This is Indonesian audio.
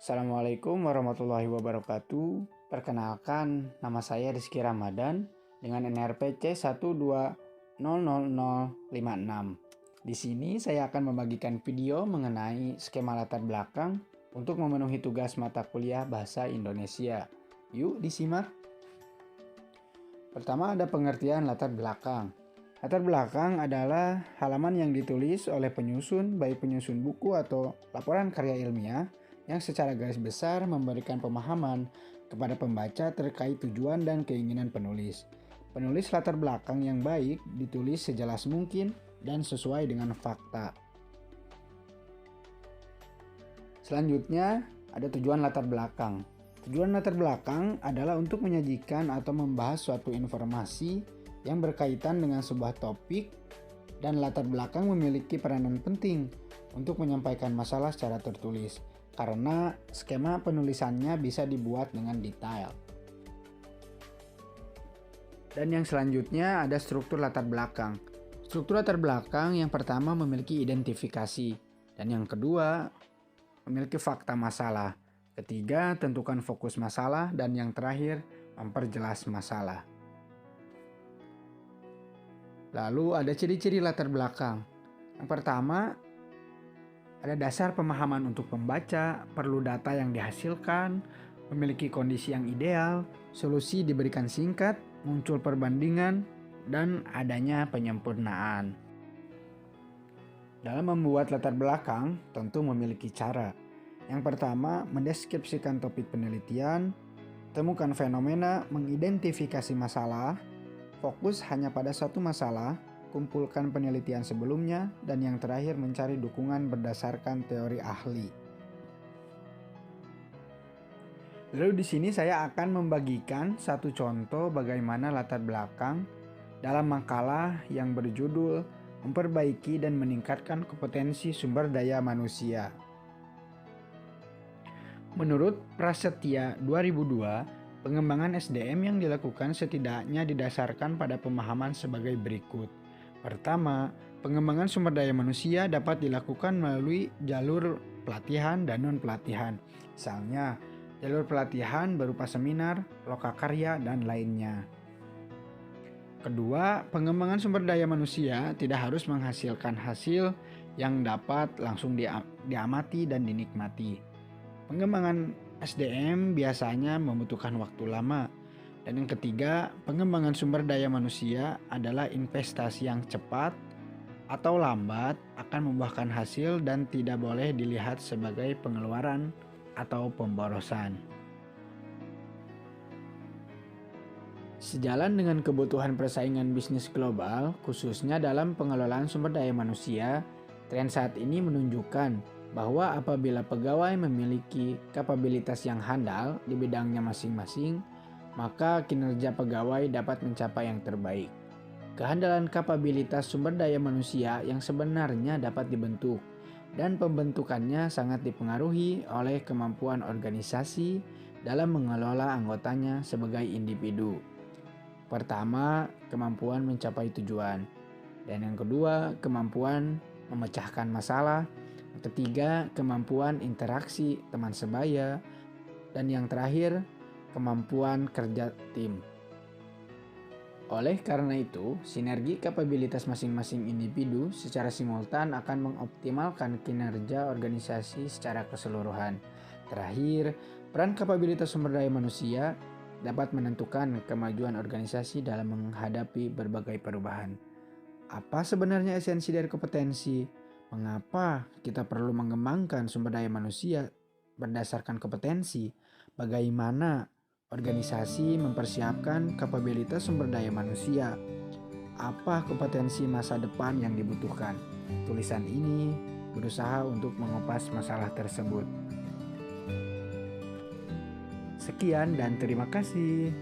Assalamualaikum warahmatullahi wabarakatuh. Perkenalkan, nama saya Rizky Ramadan dengan NRPC 1200056. Di sini saya akan membagikan video mengenai skema latar belakang untuk memenuhi tugas mata kuliah Bahasa Indonesia. Yuk disimak. Pertama ada pengertian latar belakang. Latar belakang adalah halaman yang ditulis oleh penyusun, baik penyusun buku atau laporan karya ilmiah, yang secara garis besar memberikan pemahaman kepada pembaca terkait tujuan dan keinginan penulis. Penulis latar belakang yang baik ditulis sejelas mungkin dan sesuai dengan fakta. Selanjutnya, ada tujuan latar belakang. Tujuan latar belakang adalah untuk menyajikan atau membahas suatu informasi yang berkaitan dengan sebuah topik, dan latar belakang memiliki peranan penting untuk menyampaikan masalah secara tertulis, karena skema penulisannya bisa dibuat dengan detail. Dan yang selanjutnya ada struktur latar belakang. Struktur latar belakang yang pertama memiliki identifikasi, dan yang kedua memiliki fakta masalah. Ketiga, tentukan fokus masalah, dan yang terakhir memperjelas masalah. Lalu ada ciri-ciri latar belakang. Yang pertama, ada dasar pemahaman untuk pembaca, perlu data yang dihasilkan, memiliki kondisi yang ideal, solusi diberikan singkat, muncul perbandingan, dan adanya penyempurnaan. Dalam membuat latar belakang, tentu memiliki cara. Yang pertama, mendeskripsikan topik penelitian, temukan fenomena, mengidentifikasi masalah, fokus hanya pada satu masalah, kumpulkan penelitian sebelumnya, dan yang terakhir mencari dukungan berdasarkan teori ahli. Lalu di sini saya akan membagikan satu contoh bagaimana latar belakang dalam makalah yang berjudul Memperbaiki dan Meningkatkan Kompetensi Sumber Daya Manusia. Menurut Prasetya 2002, pengembangan SDM yang dilakukan setidaknya didasarkan pada pemahaman sebagai berikut. Pertama, pengembangan sumber daya manusia dapat dilakukan melalui jalur pelatihan dan non-pelatihan. Misalnya, jalur pelatihan berupa seminar, lokakarya, dan lainnya. Kedua, pengembangan sumber daya manusia tidak harus menghasilkan hasil yang dapat langsung diamati dan dinikmati. Pengembangan SDM biasanya membutuhkan waktu lama. Dan yang ketiga, pengembangan sumber daya manusia adalah investasi yang cepat atau lambat akan membuahkan hasil dan tidak boleh dilihat sebagai pengeluaran atau pemborosan. Sejalan dengan kebutuhan persaingan bisnis global, khususnya dalam pengelolaan sumber daya manusia, tren saat ini menunjukkan bahwa apabila pegawai memiliki kapabilitas yang handal di bidangnya masing-masing, maka kinerja pegawai dapat mencapai yang terbaik. Kehandalan kapabilitas sumber daya manusia yang sebenarnya dapat dibentuk, dan pembentukannya sangat dipengaruhi oleh kemampuan organisasi dalam mengelola anggotanya sebagai individu. Pertama, kemampuan mencapai tujuan. Dan yang kedua, kemampuan memecahkan masalah. Yang ketiga, kemampuan interaksi teman sebaya. Dan yang terakhir, kemampuan kerja tim. Oleh karena itu, sinergi kapabilitas masing-masing individu secara simultan akan mengoptimalkan kinerja organisasi secara keseluruhan. Terakhir, peran kapabilitas sumber daya manusia dapat menentukan kemajuan organisasi dalam menghadapi berbagai perubahan. Apa sebenarnya esensi dari kompetensi? Mengapa kita perlu mengembangkan sumber daya manusia berdasarkan kompetensi? Bagaimana organisasi mempersiapkan kapabilitas sumber daya manusia? Apa kompetensi masa depan yang dibutuhkan? Tulisan ini berusaha untuk mengupas masalah tersebut. Sekian dan terima kasih.